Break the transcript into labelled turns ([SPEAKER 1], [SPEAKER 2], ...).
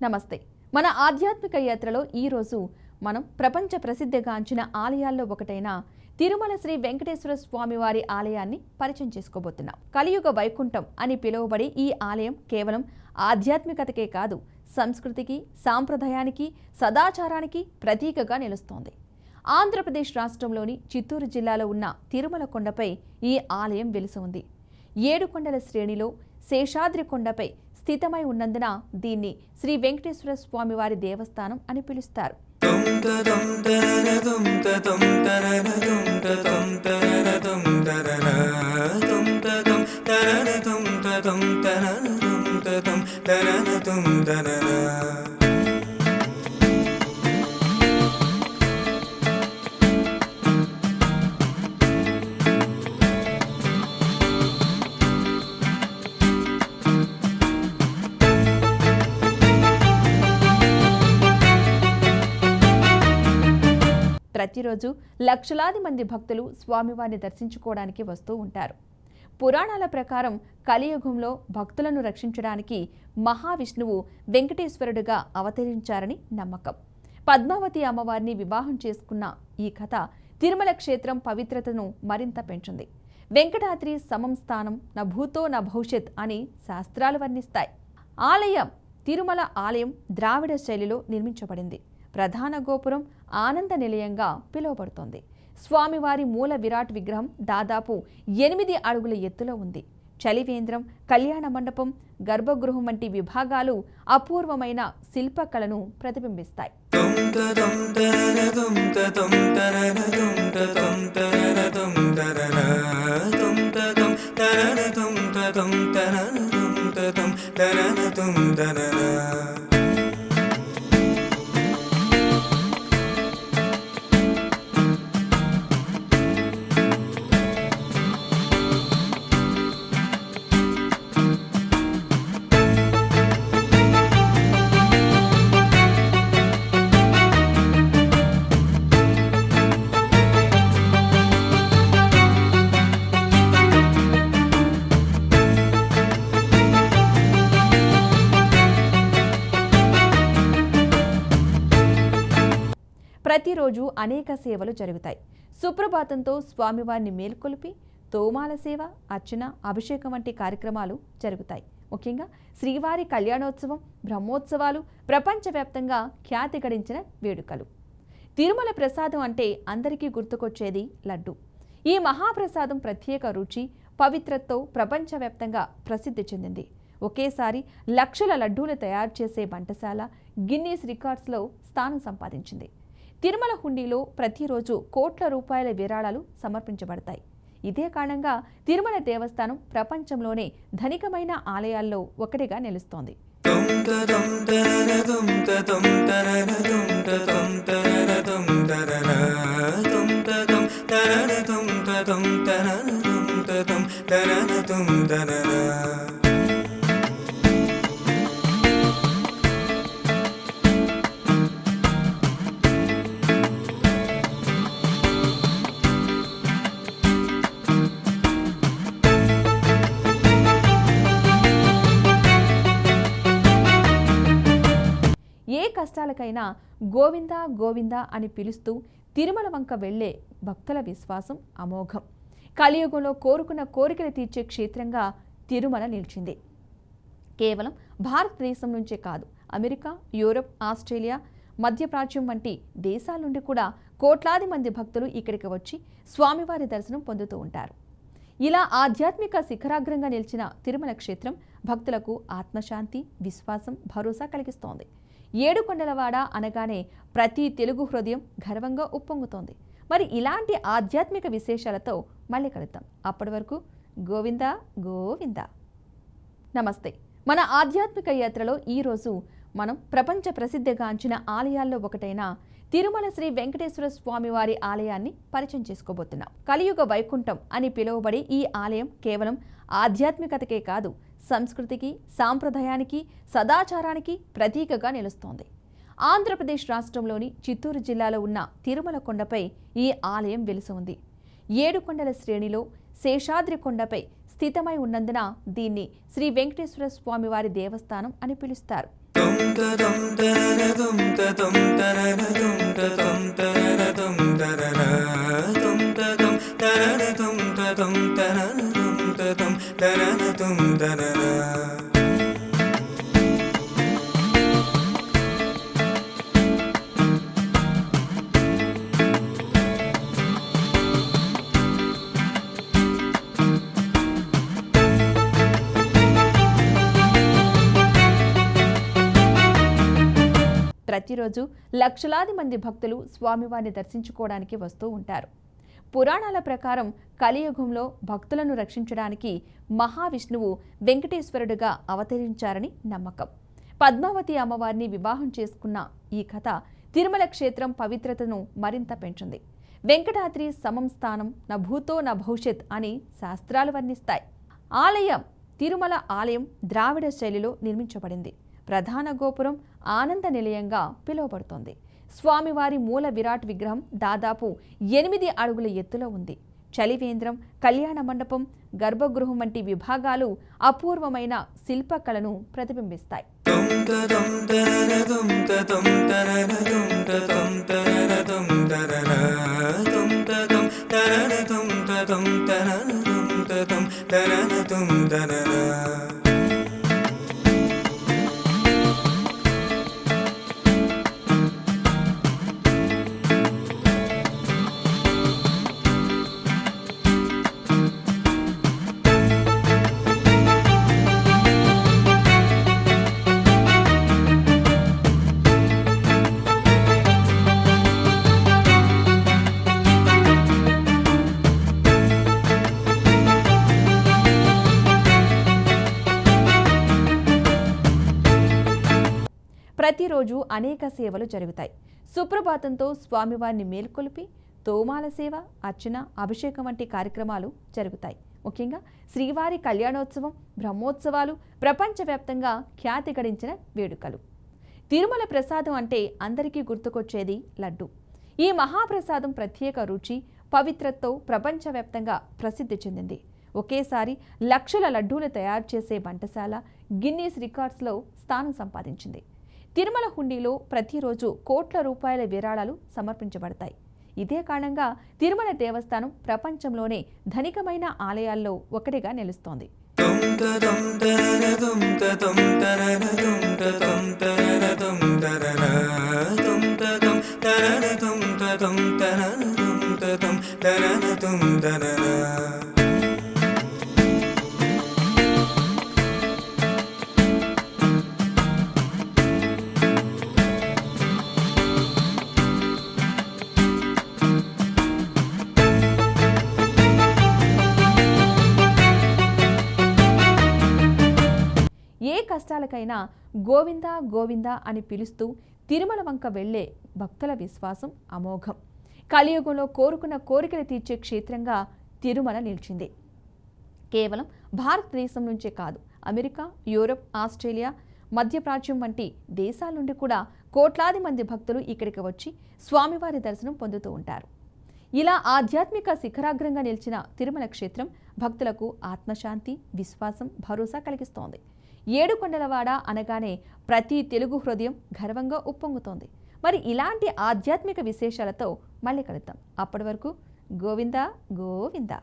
[SPEAKER 1] నమస్తే. మన ఆధ్యాత్మిక యాత్రలో ఈ రోజు మనం ప్రపంచ ప్రసిద్ధిగాంచిన ఆలయాల్లో ఒకటైన తిరుమల శ్రీ వెంకటేశ్వర స్వామి వారి ఆలయాన్ని పరిచయం చేసుకోబోతున్నాం. కలియుగ వైకుంఠం అని పిలువబడే ఈ ఆలయం కేవలం ఆధ్యాత్మికతకే కాదు, సంస్కృతికి, సాంప్రదాయానికి, సదాచారానికి ప్రతీకగా నిలుస్తోంది. ఆంధ్రప్రదేశ్ రాష్ట్రంలోని చిత్తూరు జిల్లాలో ఉన్న తిరుమల కొండపై ఈ ఆలయం వెలిసి ఉంది. 7 కొండల శ్రేణిలో శేషాద్రి కొండపై స్థితమై ఉన్నందున దీన్ని శ్రీ వెంకటేశ్వర స్వామి వారి దేవస్థానం అని పిలుస్తారు. ప్రతిరోజు లక్షలాది మంది భక్తులు స్వామివారిని దర్శించుకోవడానికి వస్తూ ఉంటారు. పురాణాల ప్రకారం కలియుగంలో భక్తులను రక్షించడానికి మహావిష్ణువు వెంకటేశ్వరుడుగా అవతరించారని నమ్మకం. పద్మావతి అమ్మవారిని వివాహం చేసుకున్న ఈ కథ తిరుమల క్షేత్రం పవిత్రతను మరింత పెంచింది. వెంకటాద్రి సమం స్థానం న భూతో న భవిష్యత్ అని శాస్త్రాలు వర్ణిస్తాయి. తిరుమల ఆలయం ద్రావిడ శైలిలో నిర్మించబడింది. ప్రధాన గోపురం ఆనంద నిలయంగా పిలువబడుతోంది. స్వామివారి మూల విరాట్ విగ్రహం దాదాపు 8 అడుగుల ఎత్తులో ఉంది. చలివేంద్రం, కళ్యాణ మండపం, గర్భగృహం వంటి విభాగాలు అపూర్వమైన శిల్పకళను ప్రతిబింబిస్తాయి. ప్రతిరోజు అనేక సేవలు జరుగుతాయి. సుప్రభాతంతో స్వామివారిని మేల్కొలిపి తోమాల సేవ, అర్చన, అభిషేకం వంటి కార్యక్రమాలు జరుగుతాయి. ముఖ్యంగా శ్రీవారి కళ్యాణోత్సవం, బ్రహ్మోత్సవాలు ప్రపంచవ్యాప్తంగా ఖ్యాతి గడించిన వేడుకలు. తిరుమల ప్రసాదం అంటే అందరికీ గుర్తుకొచ్చేది లడ్డు. ఈ మహాప్రసాదం ప్రత్యేక రుచి, పవిత్రతతో ప్రపంచవ్యాప్తంగా ప్రసిద్ధి చెందింది. ఒకేసారి లక్షల లడ్డూలు తయారు చేసే వంటశాల గిన్నీస్ రికార్డ్స్లో స్థానం సంపాదించింది. తిరుమల హుండీలో ప్రతిరోజు కోట్ల రూపాయల విరాళాలు సమర్పించబడతాయి. ఇదే కారణంగా తిరుమల దేవస్థానం ప్రపంచంలోనే ధనికమైన ఆలయాల్లో ఒకటిగా నిలుస్తోంది. ఏ కష్టాలకైనా గోవిందా గోవిందా అని పిలుస్తూ తిరుమల వంక వెళ్లే భక్తుల విశ్వాసం అమోఘం. కలియుగంలో కోరుకున్న కోరికలు తీర్చే క్షేత్రంగా తిరుమల నిలిచింది. కేవలం భారతదేశం నుంచే కాదు, అమెరికా, యూరప్, ఆస్ట్రేలియా, మధ్యప్రాచ్యం వంటి దేశాల నుండి కూడా కోట్లాది మంది భక్తులు ఇక్కడికి వచ్చి స్వామివారి దర్శనం పొందుతూ ఉంటారు. ఇలా ఆధ్యాత్మిక శిఖరాగ్రంగా నిలిచిన తిరుమల క్షేత్రం భక్తులకు ఆత్మశాంతి, విశ్వాసం, భరోసా కలిగిస్తోంది. 7 కొండలవాడ అనగానే ప్రతి తెలుగు హృదయం గర్వంగా ఉప్పొంగుతోంది. మరి ఇలాంటి ఆధ్యాత్మిక విశేషాలతో మళ్ళీ కలుద్దాం. అప్పటి వరకు గోవిందా గోవిందా. నమస్తే. మన ఆధ్యాత్మిక యాత్రలో ఈరోజు మనం ప్రపంచ ప్రసిద్ధిగాంచిన ఆలయాల్లో ఒకటైన తిరుమల శ్రీ వెంకటేశ్వర స్వామి వారి ఆలయాన్ని పరిచయం చేసుకోబోతున్నాం. కలియుగ వైకుంఠం అని పిలువబడే ఈ ఆలయం కేవలం ఆధ్యాత్మికతకే కాదు, సంస్కృతికి, సాంప్రదాయానికి, సదాచారానికి ప్రతీకగా నిలుస్తోంది. ఆంధ్రప్రదేశ్ రాష్ట్రంలోని చిత్తూరు జిల్లాలో ఉన్న తిరుమల కొండపై ఈ ఆలయం వెలిసి ఉంది. 7 కొండల శ్రేణిలో శేషాద్రి కొండపై స్థితమై ఉన్నందున దీన్ని శ్రీ వెంకటేశ్వర స్వామి వారి దేవస్థానం అని పిలుస్తారు. ప్రతిరోజు లక్షలాది మంది భక్తులు స్వామివారిని దర్శించుకోవడానికి వస్తూ ఉంటారు. పురాణాల ప్రకారం కలియుగంలో భక్తులను రక్షించడానికి మహావిష్ణువు వెంకటేశ్వరుడుగా అవతరించారని నమ్మకం. పద్మావతి అమ్మవారిని వివాహం చేసుకున్న ఈ కథ తిరుమల క్షేత్రం పవిత్రతను మరింత పెంచింది. వెంకటాద్రి సమం స్థానం న భూతో న భవిష్యత్ అని శాస్త్రాలు వర్ణిస్తాయి. ఆలయం తిరుమల ఆలయం ద్రావిడ శైలిలో నిర్మించబడింది. ప్రధాన గోపురం ఆనంద నిలయంగా పిలువబడుతోంది. స్వామివారి మూల విరాట్ విగ్రహం దాదాపు 8 అడుగుల ఎత్తులో ఉంది. చలివేంద్రం, కళ్యాణ మండపం, గర్భగృహం వంటి విభాగాలు అపూర్వమైన శిల్పకళను ప్రతిబింబిస్తాయి. ప్రతిరోజు అనేక సేవలు జరుగుతాయి. సుప్రభాతంతో స్వామివారిని మేల్కొలిపి తోమాల సేవ, అర్చన, అభిషేకం వంటి కార్యక్రమాలు జరుగుతాయి. ముఖ్యంగా శ్రీవారి కళ్యాణోత్సవం, బ్రహ్మోత్సవాలు ప్రపంచవ్యాప్తంగా ఖ్యాతి గడించిన వేడుకలు. తిరుమల ప్రసాదం అంటే అందరికీ గుర్తుకొచ్చేది లడ్డు. ఈ మహాప్రసాదం ప్రత్యేక రుచి, పవిత్రతతో ప్రపంచవ్యాప్తంగా ప్రసిద్ధి చెందింది. ఒకేసారి లక్షల లడ్డూలు తయారు చేసే వంటశాల గిన్నీస్ రికార్డ్స్లో స్థానం సంపాదించింది. తిరుమల హుండీలో ప్రతిరోజు కోట్ల రూపాయల విరాళాలు సమర్పించబడతాయి. ఇదే కారణంగా తిరుమల దేవస్థానం ప్రపంచంలోనే ధనికమైన ఆలయాల్లో ఒకటిగా నిలుస్తోంది. ఏ కష్టాలకైనా గోవిందా గోవిందా అని పిలుస్తూ తిరుమల వంక వెళ్లే భక్తుల విశ్వాసం అమోఘం. కలియుగంలో కోరుకున్న కోరికలు తీర్చే క్షేత్రంగా తిరుమల నిలిచింది. కేవలం భారతదేశం నుంచే కాదు, అమెరికా, యూరప్, ఆస్ట్రేలియా, మధ్యప్రాచ్యం వంటి దేశాల నుండి కూడా కోట్లాది మంది భక్తులు ఇక్కడికి వచ్చి స్వామివారి దర్శనం పొందుతూ ఉంటారు. ఇలా ఆధ్యాత్మిక శిఖరాగ్రంగా నిలిచిన తిరుమల క్షేత్రం భక్తులకు ఆత్మశాంతి, విశ్వాసం, భరోసా కలిగిస్తోంది. ఏడుకొండలవాడ అనగానే ప్రతి తెలుగు హృదయం గర్వంగా ఉప్పొంగుతోంది. మరి ఇలాంటి ఆధ్యాత్మిక విశేషాలతో మళ్ళీ కలుద్దాం. అప్పటి వరకు గోవిందా గోవిందా.